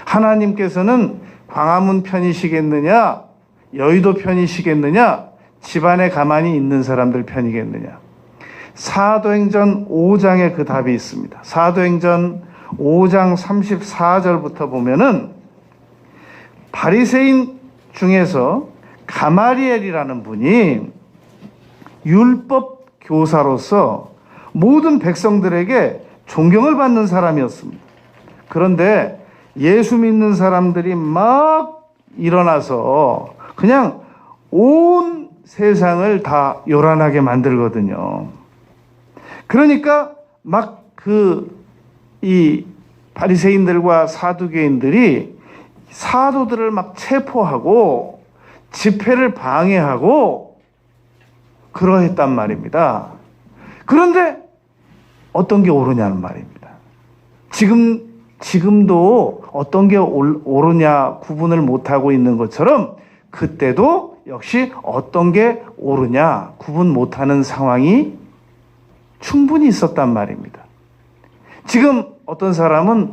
하나님께서는 광화문 편이시겠느냐, 여의도 편이시겠느냐, 집안에 가만히 있는 사람들 편이겠느냐. 사도행전 5장에 그 답이 있습니다. 사도행전 5장 34절부터 보면은 바리새인 중에서 가마리엘이라는 분이 율법 교사로서 모든 백성들에게 존경을 받는 사람이었습니다. 그런데 예수 믿는 사람들이 막 일어나서 그냥 온 세상을 다 요란하게 만들거든요. 그러니까 막 이 바리새인들과 사두개인들이 사도들을 막 체포하고 집회를 방해하고 그러했단 말입니다. 그런데 어떤 게 옳으냐는 말입니다. 지금도 어떤 게 옳으냐 구분을 못하고 있는 것처럼 그때도 역시 어떤 게 옳으냐 구분 못하는 상황이 충분히 있었단 말입니다. 지금 어떤 사람은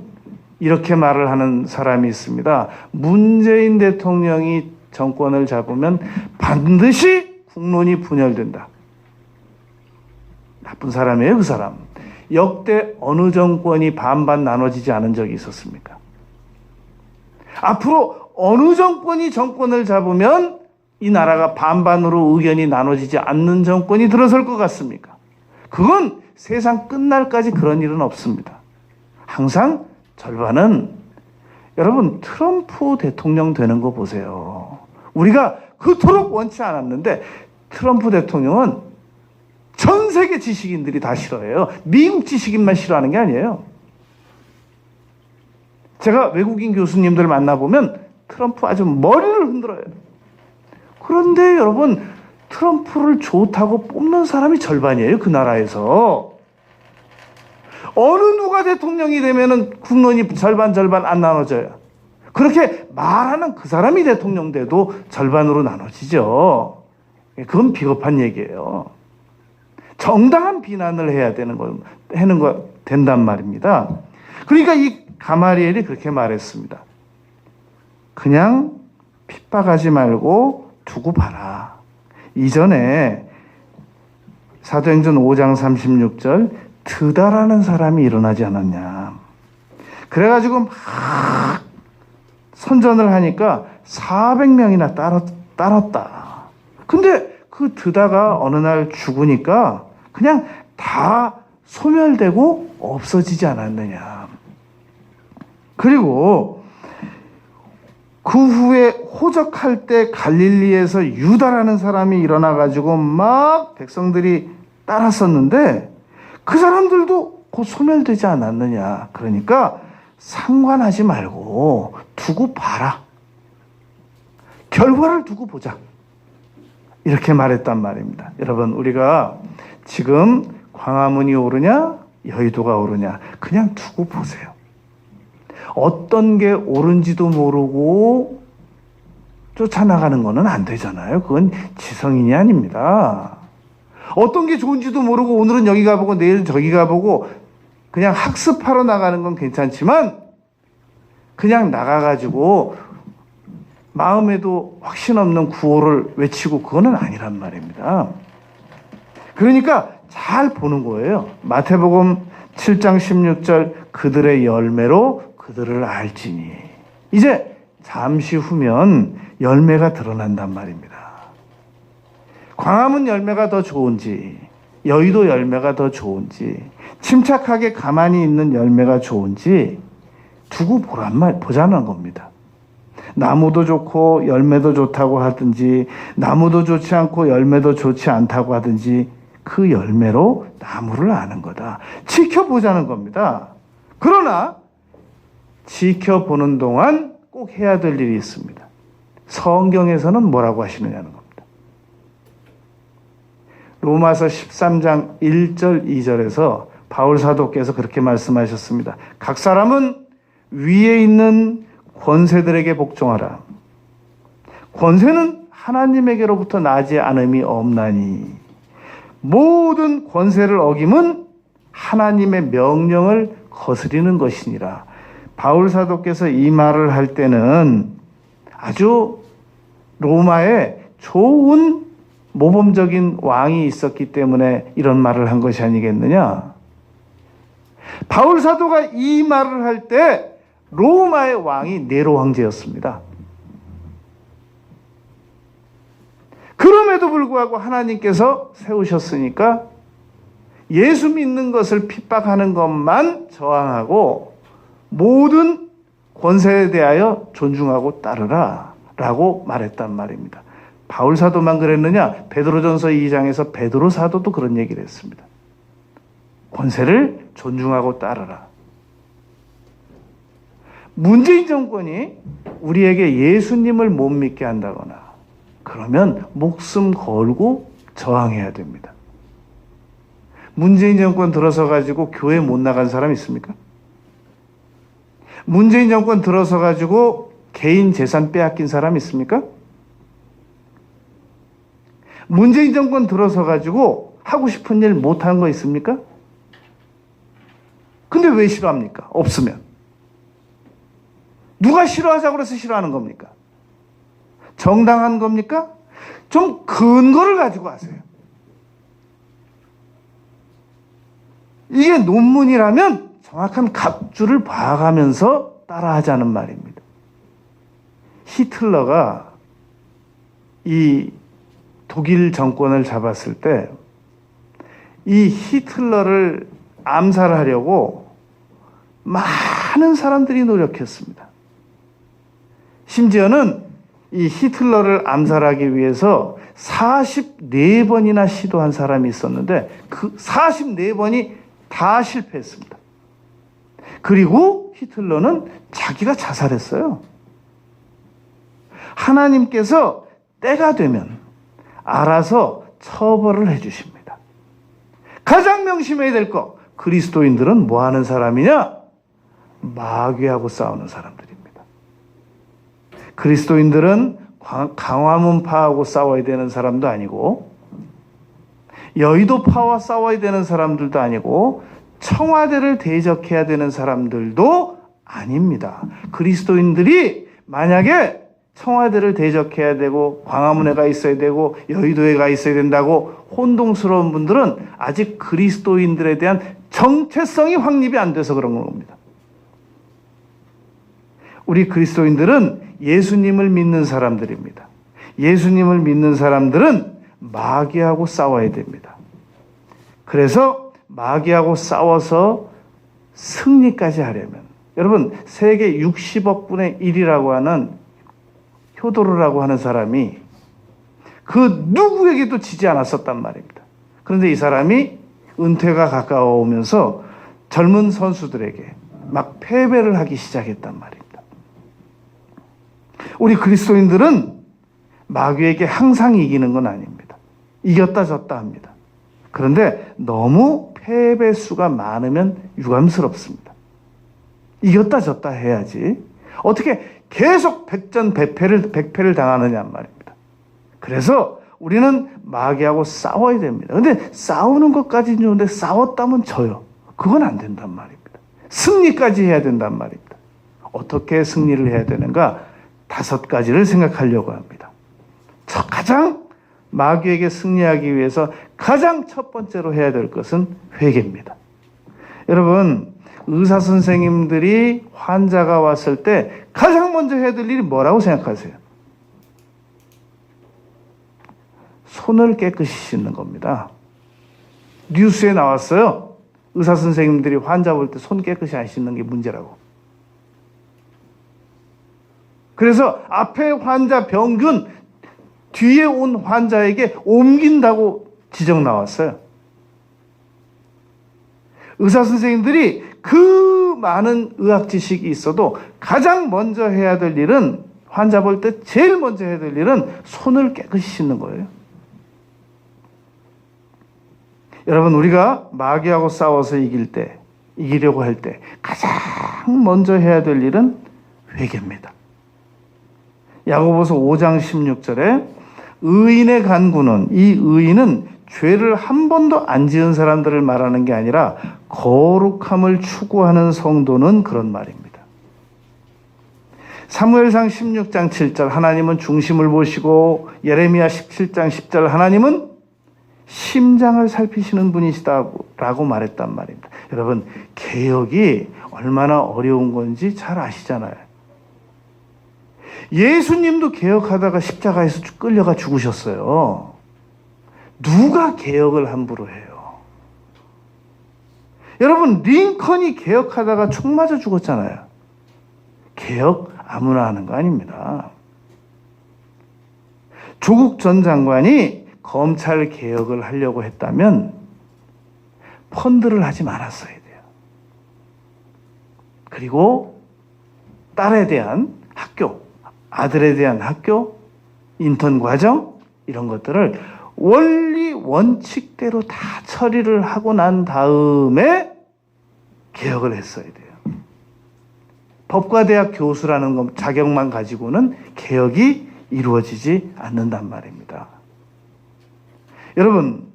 이렇게 말을 하는 사람이 있습니다. 문재인 대통령이 정권을 잡으면 반드시 국론이 분열된다. 나쁜 사람이에요, 그 사람. 역대 어느 정권이 반반 나눠지지 않은 적이 있었습니까? 앞으로 어느 정권이 정권을 잡으면 이 나라가 반반으로 의견이 나눠지지 않는 정권이 들어설 것 같습니까? 그건 세상 끝날까지 그런 일은 없습니다. 항상 절반은 여러분 트럼프 대통령 되는 거 보세요. 우리가 그토록 원치 않았는데 트럼프 대통령은 전 세계 지식인들이 다 싫어해요. 미국 지식인만 싫어하는 게 아니에요. 제가 외국인 교수님들 만나보면 트럼프 아주 머리를 흔들어요. 그런데 여러분 트럼프를 좋다고 뽑는 사람이 절반이에요. 그 나라에서. 어느 누가 대통령이 되면은 국론이 절반 안 나눠져요. 그렇게 말하는 그 사람이 대통령 돼도 절반으로 나눠지죠. 그건 비겁한 얘기예요. 정당한 비난을 해야 되는 거 된단 말입니다. 그러니까 이 가마리엘이 그렇게 말했습니다. 그냥 핍박하지 말고 두고 봐라. 이전에 사도행전 5장 36절 드다라는 사람이 일어나지 않았냐. 그래가지고 막 선전을 하니까 400명이나 따랐다. 근데 그 드다가 어느 날 죽으니까 그냥 다 소멸되고 없어지지 않았느냐. 그리고 그 후에 호적할 때 갈릴리에서 유다라는 사람이 일어나가지고 막 백성들이 따랐었는데 그 사람들도 곧 소멸되지 않았느냐. 그러니까 상관하지 말고 두고 봐라. 결과를 두고 보자. 이렇게 말했단 말입니다. 여러분 우리가 지금 광화문이 오르냐 여의도가 오르냐 그냥 두고 보세요. 어떤 게 옳은지도 모르고 쫓아나가는 거는 안 되잖아요. 그건 지성인이 아닙니다. 어떤 게 좋은지도 모르고 오늘은 여기 가보고 내일은 저기 가보고 그냥 학습하러 나가는 건 괜찮지만 그냥 나가가지고 마음에도 확신 없는 구호를 외치고 그거는 아니란 말입니다. 그러니까 잘 보는 거예요. 마태복음 7장 16절 그들의 열매로 그들을 알지니. 이제 잠시 후면 열매가 드러난단 말입니다. 광화문 열매가 더 좋은지 여의도 열매가 더 좋은지 침착하게 가만히 있는 열매가 좋은지 두고 보자는 겁니다. 나무도 좋고 열매도 좋다고 하든지 나무도 좋지 않고 열매도 좋지 않다고 하든지 그 열매로 나무를 아는 거다. 지켜보자는 겁니다. 그러나 지켜보는 동안 꼭 해야 될 일이 있습니다. 성경에서는 뭐라고 하시느냐는 겁니다. 로마서 13장 1절 2절에서 바울 사도께서 그렇게 말씀하셨습니다. 각 사람은 위에 있는 권세들에게 복종하라. 권세는 하나님에게로부터 나지 않음이 없나니 모든 권세를 어김은 하나님의 명령을 거스리는 것이니라. 바울 사도께서 이 말을 할 때는 아주 로마에 좋은 모범적인 왕이 있었기 때문에 이런 말을 한 것이 아니겠느냐. 바울 사도가 이 말을 할 때 로마의 왕이 네로 황제였습니다. 그럼에도 불구하고 하나님께서 세우셨으니까 예수 믿는 것을 핍박하는 것만 저항하고 모든 권세에 대하여 존중하고 따르라 라고 말했단 말입니다. 바울 사도만 그랬느냐? 베드로전서 2장에서 베드로 사도도 그런 얘기를 했습니다. 권세를 존중하고 따르라. 문재인 정권이 우리에게 예수님을 못 믿게 한다거나 그러면 목숨 걸고 저항해야 됩니다. 문재인 정권 들어서 가지고 교회 못 나간 사람 있습니까? 문재인 정권 들어서 가지고 개인 재산 빼앗긴 사람 있습니까? 문재인 정권 들어서 가지고 하고 싶은 일 못하는 거 있습니까? 근데 왜 싫어합니까? 없으면. 누가 싫어하자고 그래서 싫어하는 겁니까? 정당한 겁니까? 좀 근거를 가지고 하세요. 이게 논문이라면 정확한 각주를 봐가면서 따라하자는 말입니다. 히틀러가 이 독일 정권을 잡았을 때 이 히틀러를 암살하려고 많은 사람들이 노력했습니다. 심지어는 이 히틀러를 암살하기 위해서 44번이나 시도한 사람이 있었는데 그 44번이 다 실패했습니다. 그리고 히틀러는 자기가 자살했어요. 하나님께서 때가 되면 알아서 처벌을 해주십니다. 가장 명심해야 될 거, 그리스도인들은 뭐 하는 사람이냐? 마귀하고 싸우는 사람들입니다. 그리스도인들은 광화문파하고 싸워야 되는 사람도 아니고 여의도파와 싸워야 되는 사람들도 아니고 청와대를 대적해야 되는 사람들도 아닙니다. 그리스도인들이 만약에 청와대를 대적해야 되고 광화문에 가 있어야 되고 여의도에 가 있어야 된다고 혼동스러운 분들은 아직 그리스도인들에 대한 정체성이 확립이 안 돼서 그런 겁니다. 우리 그리스도인들은 예수님을 믿는 사람들입니다. 예수님을 믿는 사람들은 마귀하고 싸워야 됩니다. 그래서 마귀하고 싸워서 승리까지 하려면 여러분 세계 60억 분의 1이라고 하는 효도르라고 하는 사람이 그 누구에게도 지지 않았었단 말입니다. 그런데 이 사람이 은퇴가 가까워오면서 젊은 선수들에게 막 패배를 하기 시작했단 말입니다. 우리 그리스도인들은 마귀에게 항상 이기는 건 아닙니다. 이겼다 졌다 합니다. 그런데 너무 패배 수가 많으면 유감스럽습니다. 이겼다 졌다 해야지. 어떻게 계속 백패를 당하느냐 말입니다. 그래서 우리는 마귀하고 싸워야 됩니다. 근데 싸우는 것까지는 좋은데 싸웠다면 져요. 그건 안 된단 말입니다. 승리까지 해야 된단 말입니다. 어떻게 승리를 해야 되는가? 5가지를 생각하려고 합니다. 가장 마귀에게 승리하기 위해서 가장 첫 번째로 해야 될 것은 회개입니다. 여러분, 의사 선생님들이 환자가 왔을 때 가장 먼저 해야 될 일이 뭐라고 생각하세요? 손을 깨끗이 씻는 겁니다. 뉴스에 나왔어요. 의사 선생님들이 환자 볼 때 손 깨끗이 안 씻는 게 문제라고. 그래서 앞에 환자 병균 뒤에 온 환자에게 옮긴다고 지적 나왔어요. 의사 선생님들이 그 많은 의학 지식이 있어도 가장 먼저 해야 될 일은 환자 볼 때 제일 먼저 해야 될 일은 손을 깨끗이 씻는 거예요. 여러분, 우리가 마귀하고 싸워서 이기려고 할 때 가장 먼저 해야 될 일은 회개입니다. 야고보서 5장 16절에 의인의 간구는, 이 의인은 죄를 한 번도 안 지은 사람들을 말하는 게 아니라 거룩함을 추구하는 성도는 그런 말입니다. 사무엘상 16장 7절 하나님은 중심을 보시고, 예레미야 17장 10절 하나님은 심장을 살피시는 분이시다라고 말했단 말입니다. 여러분, 개혁이 얼마나 어려운 건지 잘 아시잖아요. 예수님도 개혁하다가 십자가에서 끌려가 죽으셨어요. 누가 개혁을 함부로 해요? 여러분, 링컨이 개혁하다가 총 맞아 죽었잖아요. 개혁 아무나 하는 거 아닙니다. 조국 전 장관이 검찰 개혁을 하려고 했다면 펀드를 하지 말았어야 돼요. 그리고 딸에 대한 학교, 아들에 대한 학교, 인턴 과정 이런 것들을 원리 원칙대로 다 처리를 하고 난 다음에 개혁을 했어야 돼요. 법과대학 교수라는 자격만 가지고는 개혁이 이루어지지 않는단 말입니다. 여러분,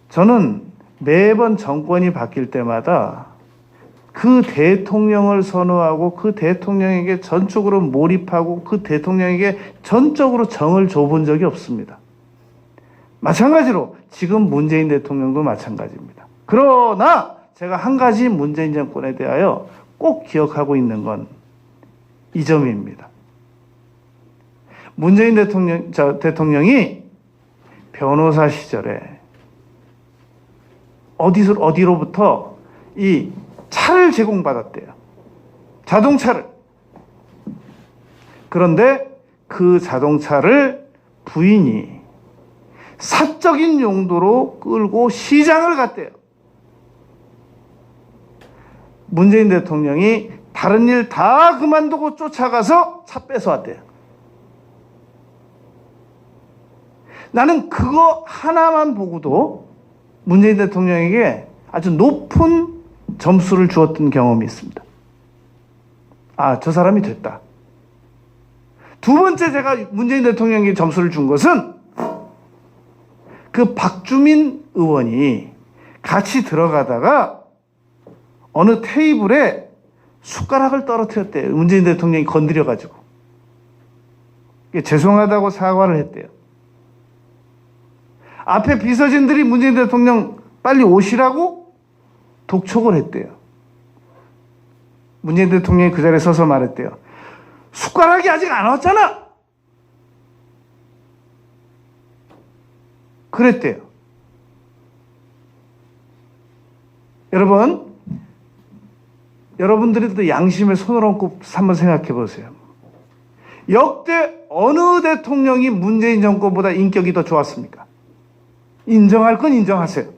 저는 매번 정권이 바뀔 때마다 그 대통령을 선호하고 그 대통령에게 전적으로 몰입하고 그 대통령에게 전적으로 정을 줘본 적이 없습니다. 마찬가지로 지금 문재인 대통령도 마찬가지입니다. 그러나 제가 한 가지 문재인 정권에 대하여 꼭 기억하고 있는 건 이 점입니다. 문재인 대통령이 변호사 시절에 어디로부터 이 차를 제공받았대요. 자동차를. 그런데 그 자동차를 부인이 사적인 용도로 끌고 시장을 갔대요. 문재인 대통령이 다른 일 다 그만두고 쫓아가서 차 뺏어왔대요. 나는 그거 하나만 보고도 문재인 대통령에게 아주 높은 점수를 주었던 경험이 있습니다. 아, 저 사람이 됐다. 두 번째 제가 문재인 대통령에게 점수를 준 것은 그 박주민 의원이 같이 들어가다가 어느 테이블에 숟가락을 떨어뜨렸대요. 문재인 대통령이 건드려가지고. 죄송하다고 사과를 했대요. 앞에 비서진들이 문재인 대통령 빨리 오시라고 독촉을 했대요. 문재인 대통령이 그 자리에 서서 말했대요. 숟가락이 아직 안 왔잖아. 그랬대요. 여러분들이 양심에 손을 얹고 한번 생각해 보세요. 역대 어느 대통령이 문재인 정권보다 인격이 더 좋았습니까? 인정할 건 인정하세요.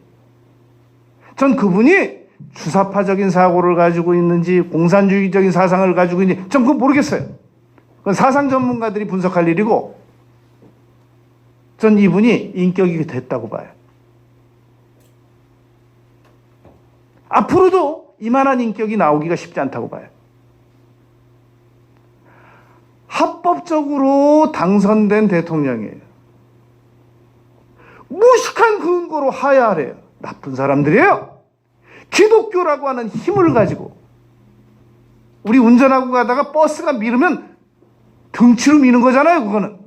전 그분이 주사파적인 사고를 가지고 있는지 공산주의적인 사상을 가지고 있는지 전 그건 모르겠어요. 그건 사상 전문가들이 분석할 일이고 전 이분이 인격이 됐다고 봐요. 앞으로도 이만한 인격이 나오기가 쉽지 않다고 봐요. 합법적으로 당선된 대통령이에요. 무식한 근거로 하야하래요. 나쁜 사람들이에요. 기독교라고 하는 힘을 가지고 우리 운전하고 가다가 버스가 미루면 등치로 미는 거잖아요. 그거는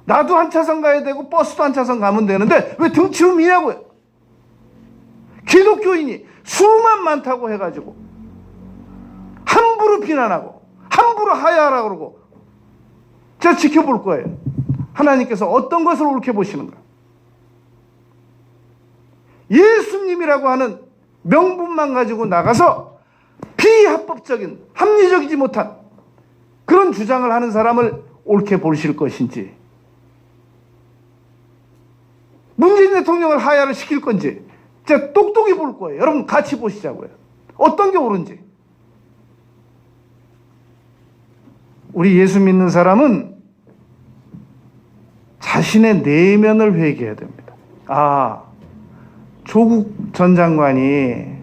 나도 한 차선 가야 되고 버스도 한 차선 가면 되는데 왜 등치로 미냐고요. 기독교인이 수만 많다고 해가지고 함부로 비난하고 함부로 하야하라고 그러고 제가 지켜볼 거예요. 하나님께서 어떤 것을 옳게 보시는가. 예수님이라고 하는 명분만 가지고 나가서 비합법적인 합리적이지 못한 그런 주장을 하는 사람을 옳게 보실 것인지 문재인 대통령을 하야를 시킬 건지 제가 똑똑히 볼 거예요. 여러분 같이 보시자고요. 어떤 게 옳은지. 우리 예수 믿는 사람은 자신의 내면을 회개해야 됩니다. 아, 조국 전 장관이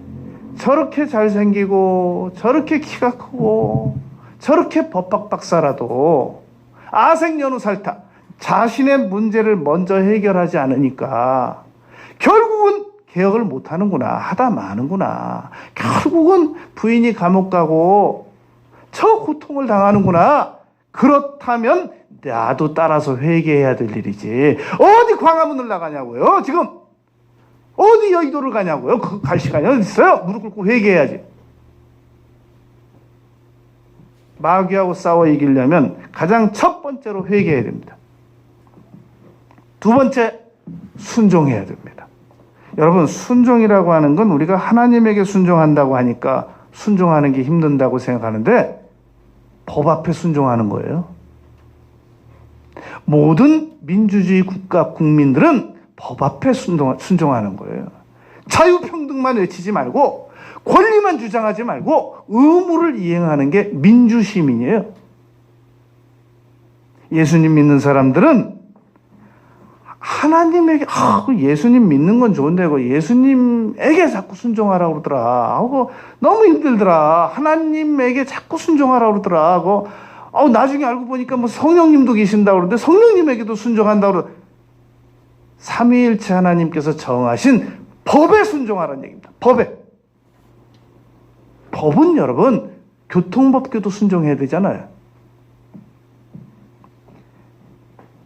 저렇게 잘생기고 저렇게 키가 크고 저렇게 법학 박사라도 아생연후 살타 자신의 문제를 먼저 해결하지 않으니까 결국은 개혁을 못하는구나, 하다 마는구나. 결국은 부인이 감옥 가고 저 고통을 당하는구나. 그렇다면 나도 따라서 회개해야 될 일이지. 어디 광화문을 나가냐고요, 지금. 어디 여의도를 가냐고요. 그 갈 시간이 어디 있어요. 무릎 꿇고 회개해야지. 마귀하고 싸워 이기려면 가장 첫 번째로 회개해야 됩니다. 두 번째, 순종해야 됩니다. 여러분, 순종이라고 하는 건 우리가 하나님에게 순종한다고 하니까 순종하는 게 힘든다고 생각하는데 법 앞에 순종하는 거예요. 모든 민주주의 국가 국민들은 법 앞에 순종하는 거예요. 자유평등만 외치지 말고 권리만 주장하지 말고 의무를 이행하는 게 민주시민이에요. 예수님 믿는 사람들은 하나님에게 예수님 믿는 건 좋은데 예수님에게 자꾸 순종하라고 그러더라. 너무 힘들더라. 하나님에게 자꾸 순종하라고 그러더라. 나중에 알고 보니까 성령님도 계신다고 그러는데 성령님에게도 순종한다고 그러더라. 삼위일체 하나님께서 정하신 법에 순종하라는 얘기입니다. 법에. 법은 여러분 교통법규도 순종해야 되잖아요.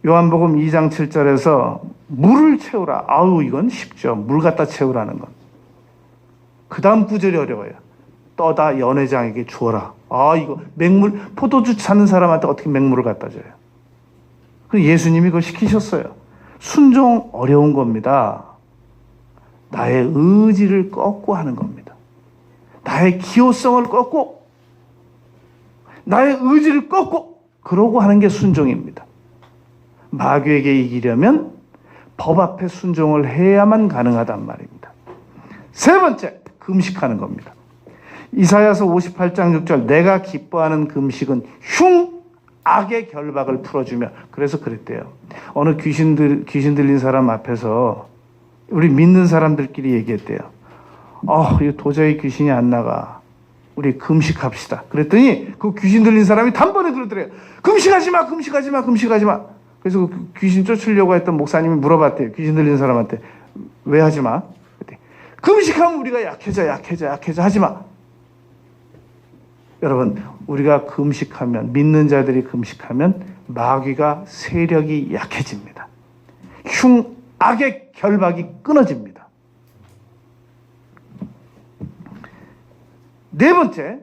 요한복음 2장 7절에서 물을 채우라. 이건 쉽죠. 물 갖다 채우라는 건. 그 다음 구절이 어려워요. 떠다 연회장에게 주어라. 이거 맹물, 포도주 찾는 사람한테 어떻게 맹물을 갖다 줘요? 예수님이 그걸 시키셨어요. 순종 어려운 겁니다. 나의 의지를 꺾고 하는 겁니다. 나의 기호성을 꺾고, 나의 의지를 꺾고, 그러고 하는 게 순종입니다. 마귀에게 이기려면 법 앞에 순종을 해야만 가능하단 말입니다. 세 번째, 금식하는 겁니다. 이사야서 58장 6절, 내가 기뻐하는 금식은 악의 결박을 풀어주며. 그래서 그랬대요. 어느 귀신 들린 사람 앞에서 우리 믿는 사람들끼리 얘기했대요. 이거 도저히 귀신이 안 나가. 우리 금식합시다. 그랬더니 그 귀신 들린 사람이 단번에 그러더래요. 금식하지 마, 금식하지 마, 금식하지 마. 그래서 그 귀신 쫓으려고 했던 목사님이 물어봤대요. 귀신 들린 사람한테. 왜 하지 마? 그랬더니, 금식하면 우리가 약해져. 하지 마. 여러분, 우리가 금식하면, 믿는 자들이 금식하면 마귀가 세력이 약해집니다. 악의 결박이 끊어집니다. 네 번째,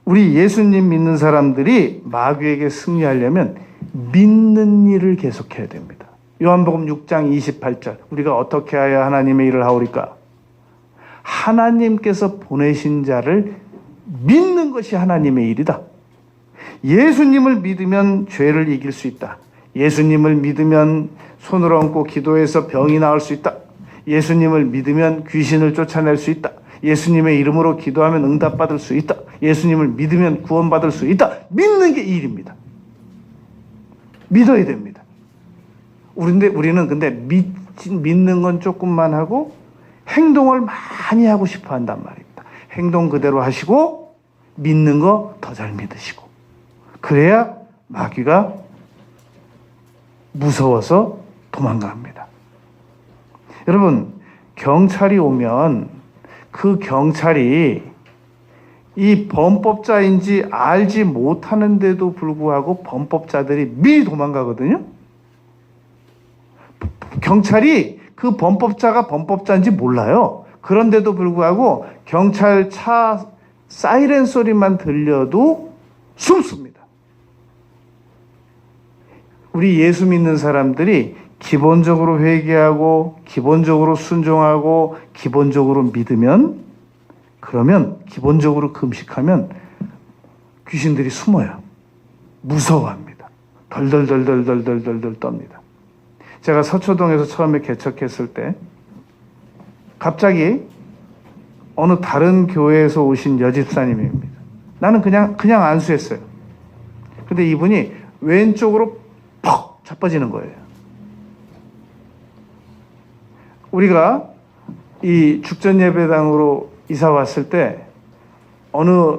우리 예수님 믿는 사람들이 마귀에게 승리하려면 믿는 일을 계속해야 됩니다. 요한복음 6장 28절, 우리가 어떻게 하여 하나님의 일을 하오리까? 하나님께서 보내신 자를 믿는 것이 하나님의 일이다. 예수님을 믿으면 죄를 이길 수 있다. 예수님을 믿으면 손을 얹고 기도해서 병이 나을 수 있다. 예수님을 믿으면 귀신을 쫓아낼 수 있다. 예수님의 이름으로 기도하면 응답받을 수 있다. 예수님을 믿으면 구원받을 수 있다. 믿는 게 일입니다. 믿어야 됩니다. 우리는 근데 믿는 건 조금만 하고 행동을 많이 하고 싶어 한단 말입니다. 행동 그대로 하시고 믿는 거 더 잘 믿으시고, 그래야 마귀가 무서워서 도망갑니다. 여러분, 경찰이 오면 그 경찰이 이 범법자인지 알지 못하는데도 불구하고 범법자들이 미리 도망가거든요. 경찰이 그 범법자가 범법자인지 몰라요. 그런데도 불구하고 경찰차 사이렌 소리만 들려도 숨습니다. 우리 예수 믿는 사람들이 기본적으로 회개하고 기본적으로 순종하고 기본적으로 믿으면, 그러면 기본적으로 금식하면 귀신들이 숨어요. 무서워합니다. 덜덜덜덜덜덜덜 떱니다. 제가 서초동에서 처음에 개척했을 때 갑자기 어느 다른 교회에서 오신 여집사님입니다. 나는 그냥 안수했어요. 근데 이분이 왼쪽으로 퍽 자빠지는 거예요. 우리가 이 죽전 예배당으로 이사 왔을 때 어느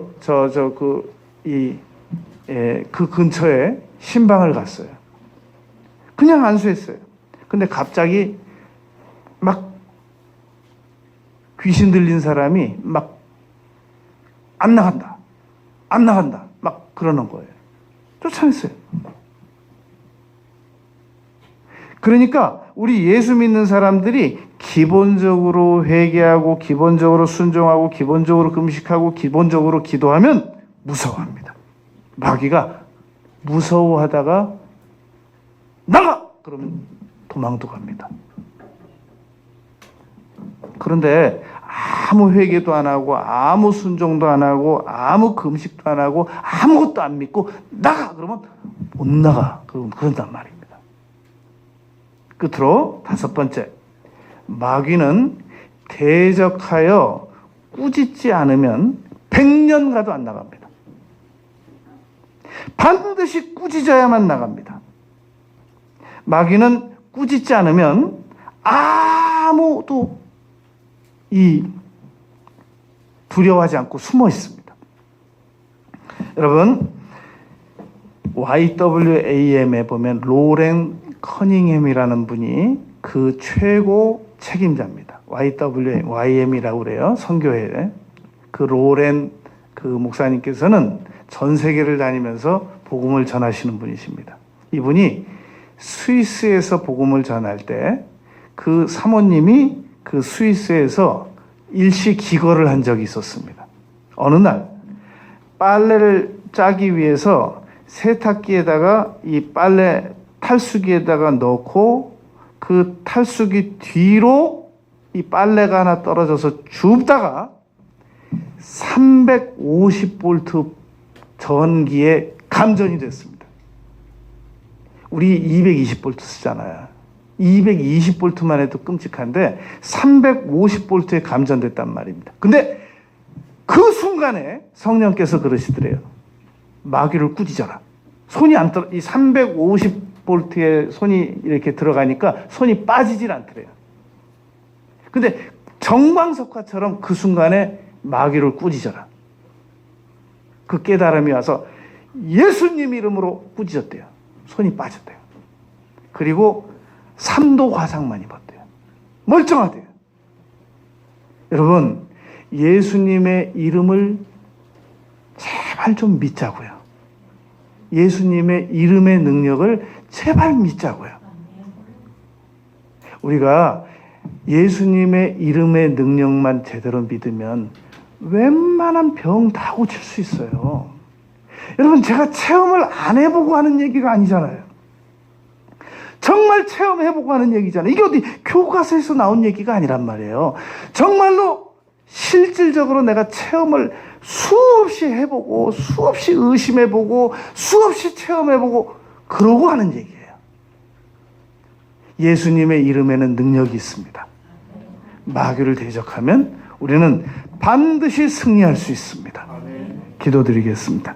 그 근처에 신방을 갔어요. 그냥 안수했어요. 근데 갑자기 막 귀신 들린 사람이 막 안 나간다. 막 그러는 거예요. 쫓아냈어요. 그러니까 우리 예수 믿는 사람들이 기본적으로 회개하고 기본적으로 순종하고 기본적으로 금식하고 기본적으로 기도하면 무서워합니다. 마귀가 무서워하다가 나가! 그러면 도망도 갑니다. 그런데 아무 회개도 안 하고 아무 순종도 안 하고 아무 금식도 안 하고 아무것도 안 믿고 나가! 그러면 못 나가. 그런단 말입니다. 끝으로 5번째, 마귀는 대적하여 꾸짖지 않으면 100년 가도 안 나갑니다. 반드시 꾸짖어야만 나갑니다. 마귀는 꾸짖지 않으면 아무도 두려워하지 않고 숨어 있습니다. 여러분, YWAM에 보면 로렌 커닝햄이라는 분이 그 최고 책임자입니다. YWAM이라고 그래요. 선교회. 그 로렌 그 목사님께서는 전 세계를 다니면서 복음을 전하시는 분이십니다. 이분이 스위스에서 복음을 전할 때 그 사모님이 그 스위스에서 일시 기거를 한 적이 있었습니다. 어느 날 빨래를 짜기 위해서 세탁기에다가 이 빨래 탈수기에다가 넣고 그 탈수기 뒤로 이 빨래가 하나 떨어져서 줍다가 350V 전기에 감전이 됐습니다. 우리 220V 쓰잖아요. 220V만 해도 끔찍한데 350V에 감전됐단 말입니다. 근데 그 순간에 성령께서 그러시더래요. 마귀를 꾸짖어라. 손이 안 떨어, 이 350V에 손이 이렇게 들어가니까 손이 빠지질 않더래요. 근데 정광석화처럼 그 순간에 마귀를 꾸짖어라. 그 깨달음이 와서 예수님 이름으로 꾸짖었대요. 손이 빠졌대요. 그리고 3도 화상만 입었대요. 멀쩡하대요. 여러분, 예수님의 이름을 제발 좀 믿자고요. 예수님의 이름의 능력을 제발 믿자고요. 우리가 예수님의 이름의 능력만 제대로 믿으면 웬만한 병 다 고칠 수 있어요. 여러분, 제가 체험을 안 해보고 하는 얘기가 아니잖아요. 정말 체험해보고 하는 얘기잖아요. 이게 어디 교과서에서 나온 얘기가 아니란 말이에요. 정말로 실질적으로 내가 체험을 수없이 해보고 수없이 의심해보고 수없이 체험해보고 그러고 하는 얘기예요. 예수님의 이름에는 능력이 있습니다. 마귀를 대적하면 우리는 반드시 승리할 수 있습니다. 기도드리겠습니다.